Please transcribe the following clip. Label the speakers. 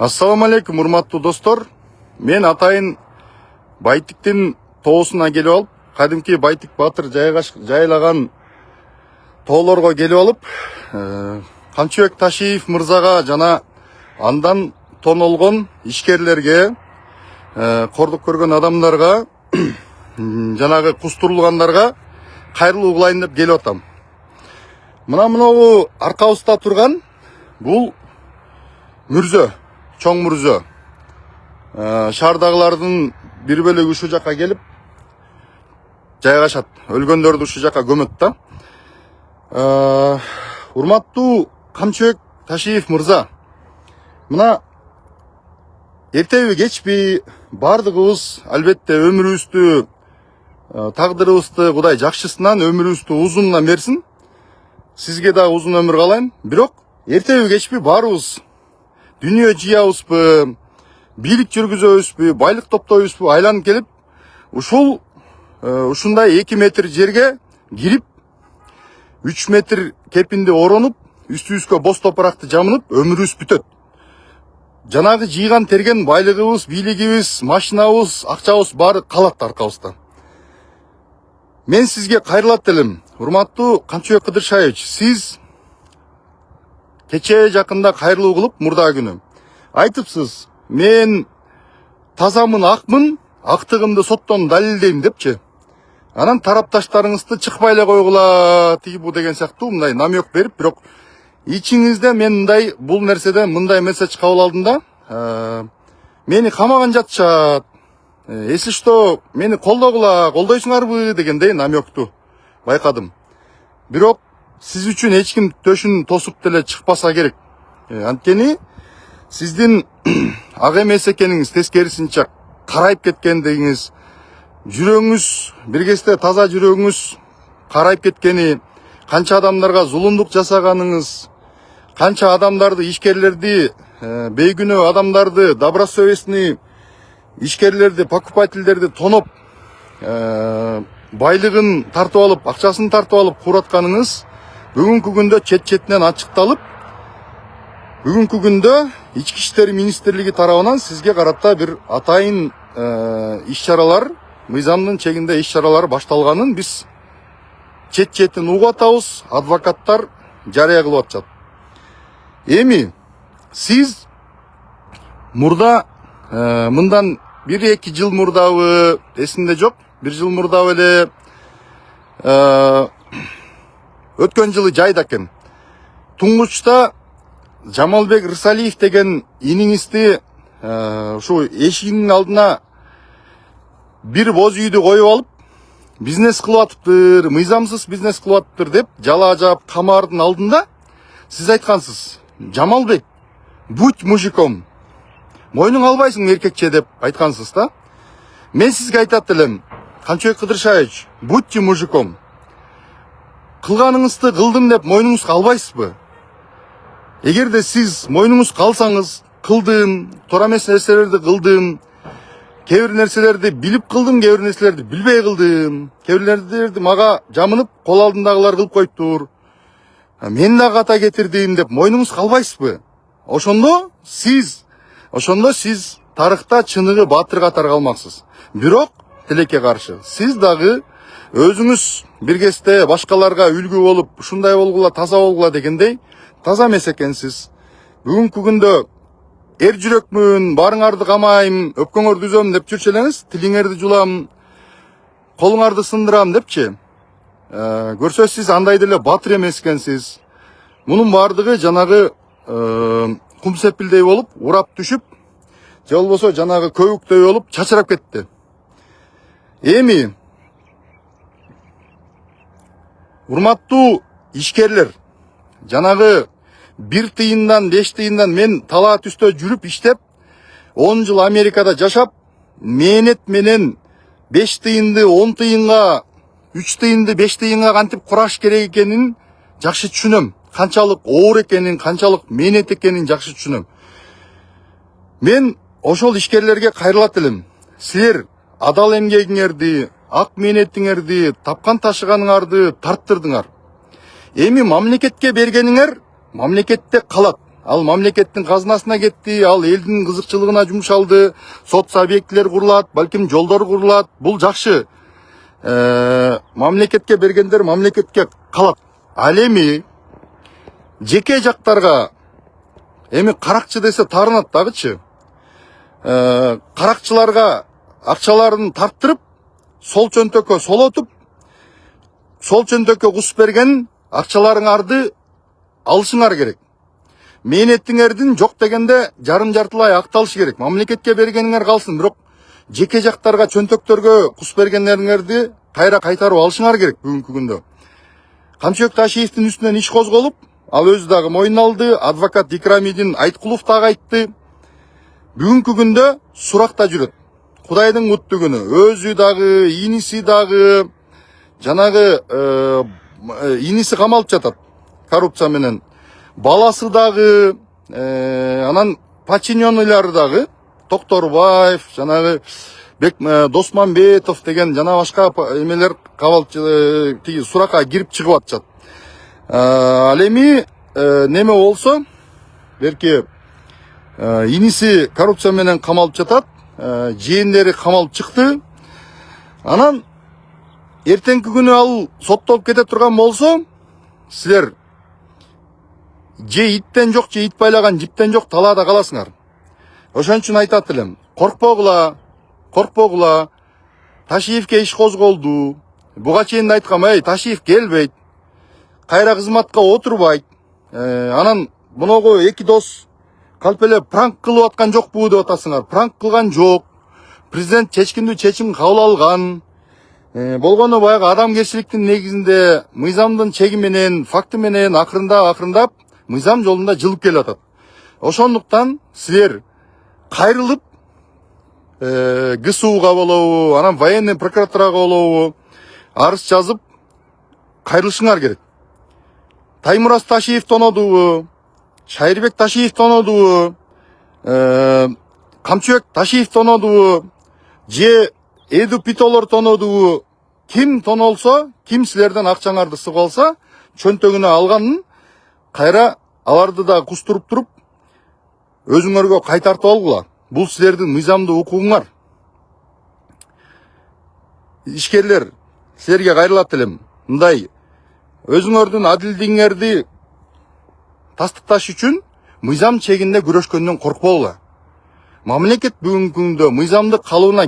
Speaker 1: Ассаламу алейкум, урматтуу достор. Мен атайын Байтиктин тоосуна келип алып, кадимки Байтик Батыр жайлаган тоолорго келип алып, Камчыбек Ташиев мырзага жана андан тонолгон ишкерлерге, кордук көргөн адамдарга, жанагы кустурулгандарга кайрылуу кылайын деп келип атам. Мына аркабызда турган бул мүрзө, чоң мүрзө. Шаардагылардын бир бөлүгү ушул жакка келип жайгашат. Өлгөндөрдү ушул жакка көмөт да. Урматтуу Камчыбек Ташиев мырза, мына эртеби кечпи бардыгыбыз албетте өмүрүбүздү, тагдырыбызды Кудай жакшысынан өмүрүбүздү узунуна берсин. Сизге да узун өмүр каалайм. Бирок эртеби кечпи баарыбыз дүнүйө жыябызбы, бийлик жүргүзөбүзбү, байлык топтойбузбу, айланып келип ушундай 2 метр жерге кирип, 3 метр кепинди оронуп, үстүбүзгө боз топуракты жамынып, өмүрүбүз бүтөт. Жанагы жыйган терген байлыгыбыз, бийлигибиз, машинабыз, акчабыз баары калат аркабызда. Мен сизге кайрылат элем. Урматтуу Камчыбек Кыдыршаевич, сиз кечээ жакында кайрылуу кылып, мурда күнү айтыпсыз, мен тазамын, акмын, актыгымды соттон далилдейм депчи. Анан тарапташтарыңызды чыкпай эле койгула, тиги бу деген сыяктуу мындай намек берип, бирок ичиңизде мен бул нерседен мындай месседж кабыл алдым да, мени камаган жатышат, если что мени колдогула, колдойсуңарбы дегендей намекту байкадым. Бирок сиз үчүн эч ким төшүн тосуп деле чыкпаса керек. Анткени сиздин ак эмес экениңиз, тескерисинче карайып кеткендигиңиз, жүрөгүңүз, бир кезде таза жүрөгүңүз карайып кеткени, канча адамдарга зулумдук жасаганыңыз, канча адамдарды, ишкерлерди, бейгүнөө адамдарды, добросовестный ишкерлерди, покупательдерди тоноп, байлыгын тартып алып, акчасын тартып алып куратканыңыз бүгүнкү күндө чет-четинен ачыкталып, бүгүнкү күндө Ички иштер министрлиги тарабынан сизге карата бир атайын иш-чаралар, мыйзамдын чегинде иш-чаралар башталганын биз чет-четин угуп атабыз, адвокаттар жарыя кылып атышат. Эми сиз мурда мындан 1-2 жыл мурдабы, эсимде жок, 1 жыл мурдабы эле өткөн жылы жайда экен. Туңгучта Жамалбек Рысалиев деген иниңизди ушу эшигиңин алдына бир боз үйдү коюп алып, бизнес кылып атыптыр, мыйзамсыз бизнес кылып атыптыр деп жала жаап камаардын алдында сиз айткансыз. Жамалбек, будь мужиком. Мойнуң албайсың эркекче деп айткансыз да. Мен сизге айтат элем, Камчыбек Кыдыршаевич, будьте мужиком. Кылганыңызды кылдым деп мойнуңузга албайсызбы? Эгерде сиз мойнуңузга алсаңыз, кылдым, туура эмес нерселерди кылдым, кээ бир нерселерди билип кылдым, кээ бир нерселерди билбей кылдым, кээ бир нерселерди мага жамынып, кол алдындагылар кылып коюптур, мен да ката кетирдим деп мойнуңузга албайсызбы? Ошондо сиз тарыхта чыныгы батыр катары калмаксыз. Бирок тилекке каршы сиз дагы өзүңүз бир кезде башкаларга үлгү болуп, ушундай болгула, таза болгула дегендей таза эмес экенсиз. Бүгүнкү күндө эр жүрөкмүн, барыңарды камайм, өпкөңөрдү үзөм деп жүрчү элеңиз, тилиңерди жулам, колуңарды сындырам депчи. Көрсө сиз андай деле батыр эмес экенсиз. Мунун бардыгы жанагы кум сепилдей болуп, урап түшүп, же болбосо жанагы көбүктөй болуп чачырап кетти. Эми урматтуу ишкерлер, жанагы 1 тыйындан 5 тыйындан мен талаа түстө жүрүп иштеп, 10 жыл Америкада жашап, мээнет менен 5 тыйынды 10 тыйынга, 3 тыйынды 5 тыйынга кантип кураш керек экенин жакшы түшүнөм. Канчалык оор экенин, канчалык мээнет экенин жакшы түшүнөм. Мен ошол ишкерлерге кайрылат элем. Силер адал эмгегиңерди, ак мээнетиңерди, тапкан ташыганыңарды тарттырдыңар. Эми мамлекетке бергениңер мамлекетте калат. ал мамлекеттин казынасына кетти, ал элдин кызыкчылыгына жумшалды, сот объектилер курулат, балким жолдор курулат. Бул жакшы. Мамлекетке бергендер мамлекетке калат. Ал эми жеке жактарга эми каракчы десе таарынат дагычы. Каракчыларга акчаларын тарттырып, сол чөнтөккө солотуп, сол чөнтөккө кус берген акчаларыңарды алышыңар керек. Мээнетиңердин жок дегенде жарым-жартылай акталышы керек. Мамлекетке бергениңер калсын, бирок жеке жактарга чөнтөктөргө кус бергендериңерди кайра кайтарып алышыңар керек бүгүнкү күндө. Камчыбек Ташиевдин үстүнөн иш козголуп, ал өзү дагы мойнуна алды, адвокат Икрамидин Айткулов дагы айтты. Бүгүнкү күндө суракта жүрөт. Кудайдын куттугүнү, өзү дагы, иниси дагы, жанагы иниси камалып жатат коррупция менен. Баласы дагы, анан подчиненныйлары дагы, Токторбаев, жанагы Досманбетов деген жана башка эмелер тиги суракка кирип чыгып атышат. Ал эми неме болсо, берки иниси коррупция менен камалып жатат, жээндери камалып чыкты. Анан эртеңки күнү ал соттолуп кете турган болсо, силер же иттен жок, же ит байлаган жиптен жок талаада каласыңар. Ошон үчүн айтат элем, коркпогула. Ташиевке иш козголду. Буга чейин да айткам, Ташиев келбейт. Кайра кызматка отурбайт. Анан муногу эки дос калп эле пранк кылып аткан жокпу деп атасыңар. Пранк кылган жок. Президент чечкиндүү чечим кабыл алган. Болгону баягы адамгерчиликтин негизинде мыйзамдын чеги менен, факты менен акырындап мыйзам жолунда жылып келип атат. Ошондуктан силер кайрылып ГСУга болобу, анан военный прокуратурага болобу арыз жазып кайрылышыңар керек. Таймураз Ташиев тонодубу, Шайырбек Ташиев тонодубу, Камчыбек Ташиев тонодубу, же Эду Питолор тонодубу, ким тонолсо, ким силерден акчаңарды сыгып алса, чөнтөгүнө алганын кайра аларды да кустуруп туруп өзүңөргө кайтартып алгыла. Бул силердин мыйзамдуу укугуңар. Ишкерлер, силерге кайрылат элем. Мындай өзүңөрдүн адилдигиңерди тастыкташ үчүн мыйзам чегинде күрөшкөндөн коркпогула. Мамлекет бүгүнкү күндө мыйзамдык калыбына